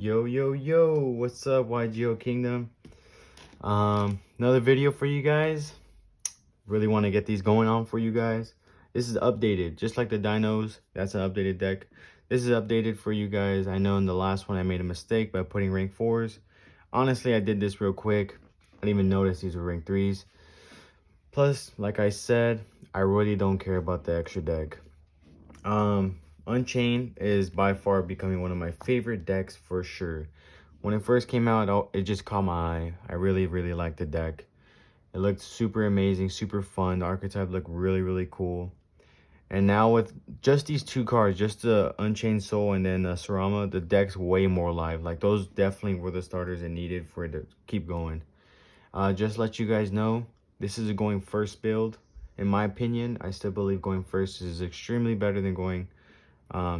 Yo, what's up, YGOKingdom? Another video for you guys. Really want to get these going on for you guys. This is updated, just like the dinos. That's an updated deck. This is updated for you guys. I know in the last one I made a mistake by putting rank 4s. Honestly, I did this real quick. I didn't even notice these were rank 3s. Plus, like I said, I really don't care about the extra deck. Unchained is by far becoming one of my favorite decks for sure. When it first came out, it just caught my eye. I really liked the deck. It looked super amazing, super fun. The archetype looked really cool. And now with just these two cards, just the Unchained Soul and then Sarama, the deck's way more live. Like, those definitely were the starters it needed for it to keep going. Just to let you guys know, this is a going first build. In my opinion, I still believe going first is extremely better than going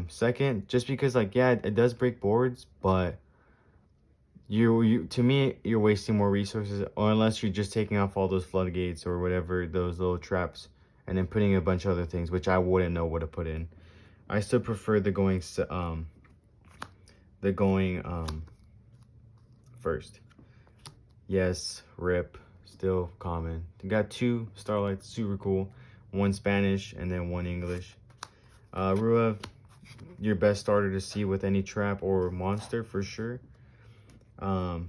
second, just because, like, yeah, it does break boards, but to me, you're wasting more resources, or unless you're just taking off all those floodgates or whatever, those little traps, and then putting a bunch of other things, which I wouldn't know what to put in. I still prefer the going first. Yes, rip, still common. You got 2 Starlights, super cool. 1 Spanish and then 1 English. Rua, your best starter to see with any trap or monster for sure.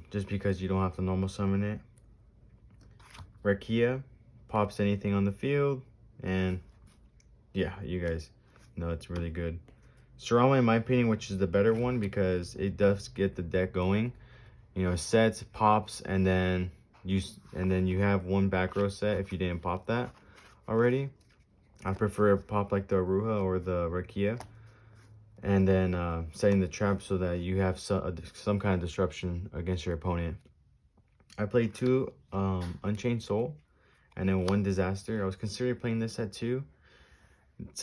Just because you don't have to normal summon it. Rakia pops anything on the field, and yeah, you guys know it's really good. Sarama, in my opinion, which is the better one because it does get the deck going. You know, sets, pops, and then you have 1 back row set if you didn't pop that already. I prefer a pop like the Aruha or the Rakia, and then setting the trap so that you have some kind of disruption against your opponent. I played 2 Unchained Soul and then 1 Disaster. I was considering playing this at 2.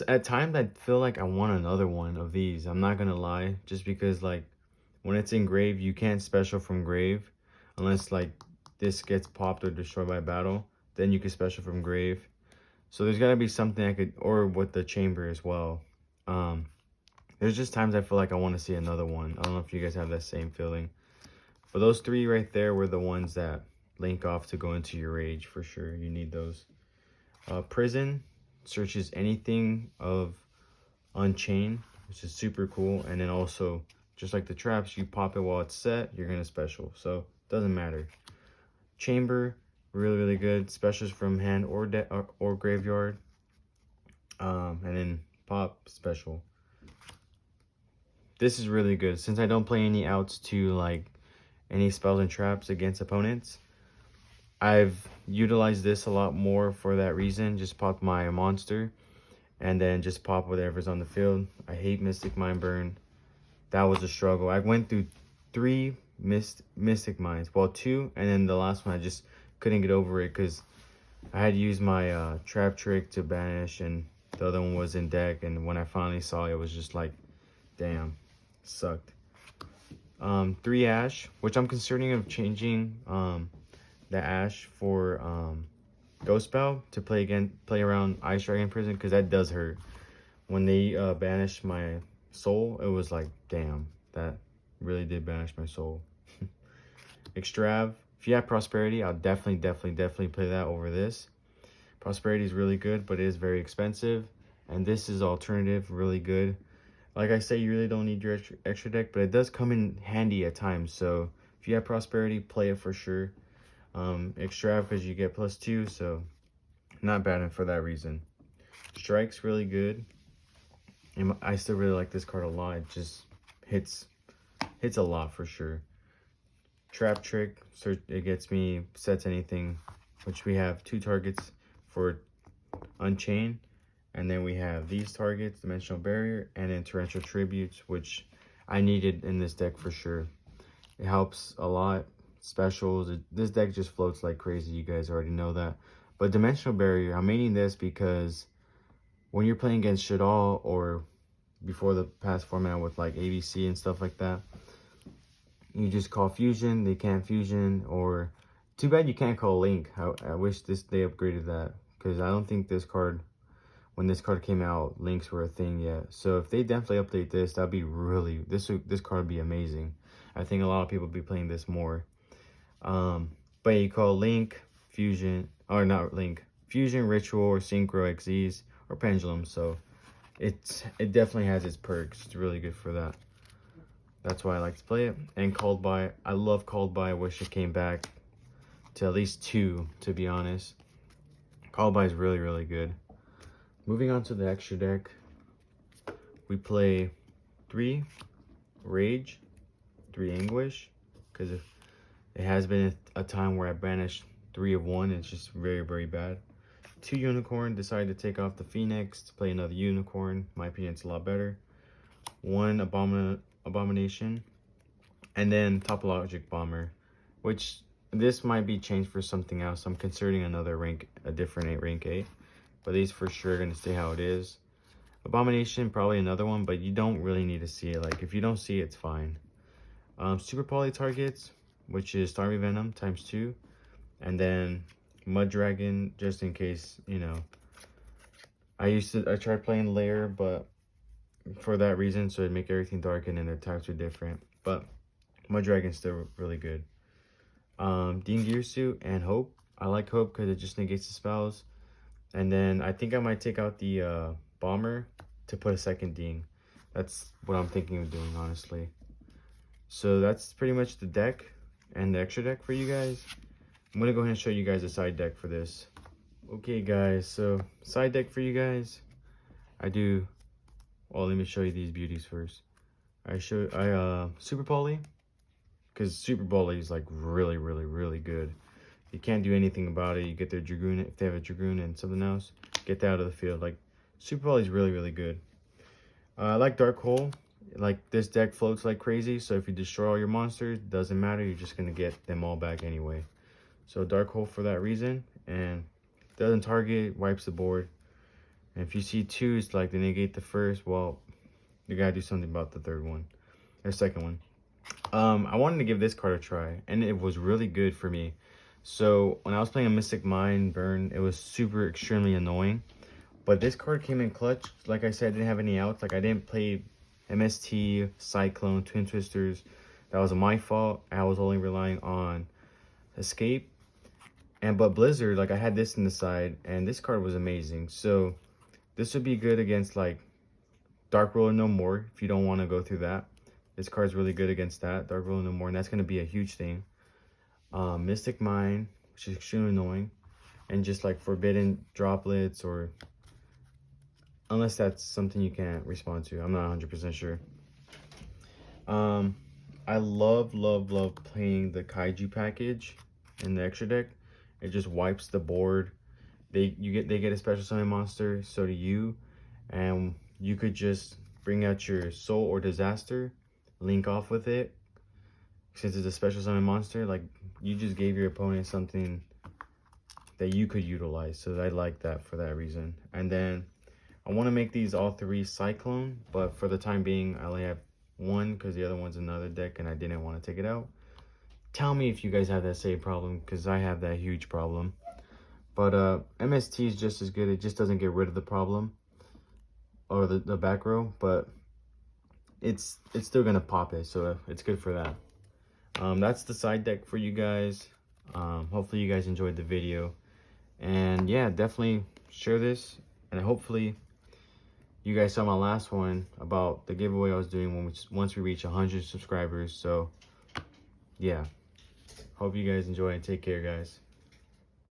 At times I feel like I want another one of these. I'm not gonna lie, just because, like, when it's in grave, you can't special from grave unless, like, this gets popped or destroyed by battle. Then you can special from grave. So there's gotta be something I could, or with the chamber as well. There's just times I feel like I want to see another one. I don't know if you guys have that same feeling. But those 3 right there were the ones that link off to go into your rage for sure. You need those. Prison searches anything of Unchained, which is super cool. And then also, just like the traps, you pop it while it's set, you're going to special. So, it doesn't matter. Chamber, really good. Specials from hand or graveyard. And then pop, special. This is really good. Since I don't play any outs to, like, any spells and traps against opponents, I've utilized this a lot more for that reason. Just pop my monster and then just pop whatever's on the field. I hate Mystic Mind Burn. That was a struggle. I went through 3 Mystic Minds. Well, 2, and then the last one I just couldn't get over it because I had used my trap trick to banish, and the other one was in deck, and when I finally saw it, it was just like, damn, sucked. 3 Ash, which I'm considering of changing the Ash for Ghost Spell to play around Ice Dragon Prison, because that does hurt. When they banished my soul, it was like, damn, that really did banish my soul. Extrav, if you have Prosperity, I'll definitely play that over this. Prosperity is really good, but it is very expensive, and this is alternative, really good. Like I say, you really don't need your extra deck, but it does come in handy at times. So if you have Prosperity, play it for sure. Extra, because you get +2, so not bad for that reason. Strike's really good, and I still really like this card a lot. It just hits a lot for sure. Trap Trick, so it gets me, sets anything, which we have 2 targets for Unchained. And then we have these targets, Dimensional Barrier, and then Torrential Tributes, which I needed in this deck for sure. It helps a lot. Specials, this deck just floats like crazy, you guys already know that. But Dimensional Barrier, I'm maining this because when you're playing against Shadal, or before the past format with like ABC and stuff like that, you just call Fusion, they can't Fusion, or too bad you can't call Link. I wish they upgraded that, because I don't think this card when this card came out, links were a thing yet. So if they definitely update this, that'd be really, this card would be amazing. I think a lot of people be playing this more. But you call Link, Fusion, or not Link, Fusion, Ritual, or Synchro XZs, or Pendulum. So it definitely has its perks. It's really good for that. That's why I like to play it. And Called By, I love Called By. I wish it came back to at least 2, to be honest. Called By is really, really good. Moving on to the extra deck, we play 3 Rage, 3 Anguish, because it has been a time where I banished 3 of 1. It's just very, very bad. 2 Unicorn, decided to take off the Phoenix to play another Unicorn. In my opinion, it's a lot better. 1 Abomination, and then Topologic Bomber, which this might be changed for something else. I'm considering a different rank 8. But these for sure are going to stay how it is. Abomination, probably another one, but you don't really need to see it. Like, if you don't see it, it's fine. Super Poly targets, which is Starmie Venom ×2. And then Mud Dragon, just in case, you know. I tried playing Lair, but for that reason, so it'd make everything darken and their types are different. But Mud Dragon's still really good. Dean Gear Suit and Hope. I like Hope because it just negates the spells. And then I think I might take out the Bomber to put a second Ding. That's what I'm thinking of doing, honestly. So that's pretty much the deck and the extra deck for you guys. I'm going to go ahead and show you guys the side deck for this. Okay, guys. So side deck for you guys. Well, let me show you these beauties first. Super Poly. Because Super Poly is like really, really, really good. You can't do anything about it. You get their Dragoon, if they have a Dragoon and something else, get that out of the field. Like, Super Poly is really, really good. I like Dark Hole. Like, this deck floats like crazy, so if you destroy all your monsters, doesn't matter. You're just going to get them all back anyway. So, Dark Hole for that reason. And doesn't target, wipes the board. And if you see 2s, like, they negate the first, well, you got to do something about the third one. Or second one. I wanted to give this card a try, and it was really good for me. So when I was playing a Mystic Mind Burn, it was super extremely annoying. But this card came in clutch. Like I said, I didn't have any outs. Like, I didn't play MST, Cyclone, Twin Twisters. That was my fault. I was only relying on Escape. But Blizzard, like, I had this in the side, and this card was amazing. So this would be good against like Dark Ruler No More if you don't want to go through that. This card's really good against that, Dark Ruler No More, and that's going to be a huge thing. Mystic Mine, which is extremely annoying, and just like Forbidden Droplets, or unless that's something you can't respond to. I'm not 100% sure. I love playing the Kaiju package in the extra deck. It just wipes the board. They get a special summon monster, so do you, and you could just bring out your Soul or Disaster, link off with it. Since it's a special summon monster, like, you just gave your opponent something that you could utilize. So I like that for that reason. And then I want to make these all 3 Cyclone, but for the time being, I only have 1 because the other one's another deck and I didn't want to take it out. Tell me if you guys have that same problem, because I have that huge problem. But MST is just as good. It just doesn't get rid of the problem or the back row, but it's still gonna pop it, so it's good for that. That's the side deck for you guys. Hopefully you guys enjoyed the video, and yeah, definitely share this, and hopefully you guys saw my last one about the giveaway I was doing once we reach 100 subscribers. So yeah, hope you guys enjoy and take care, guys.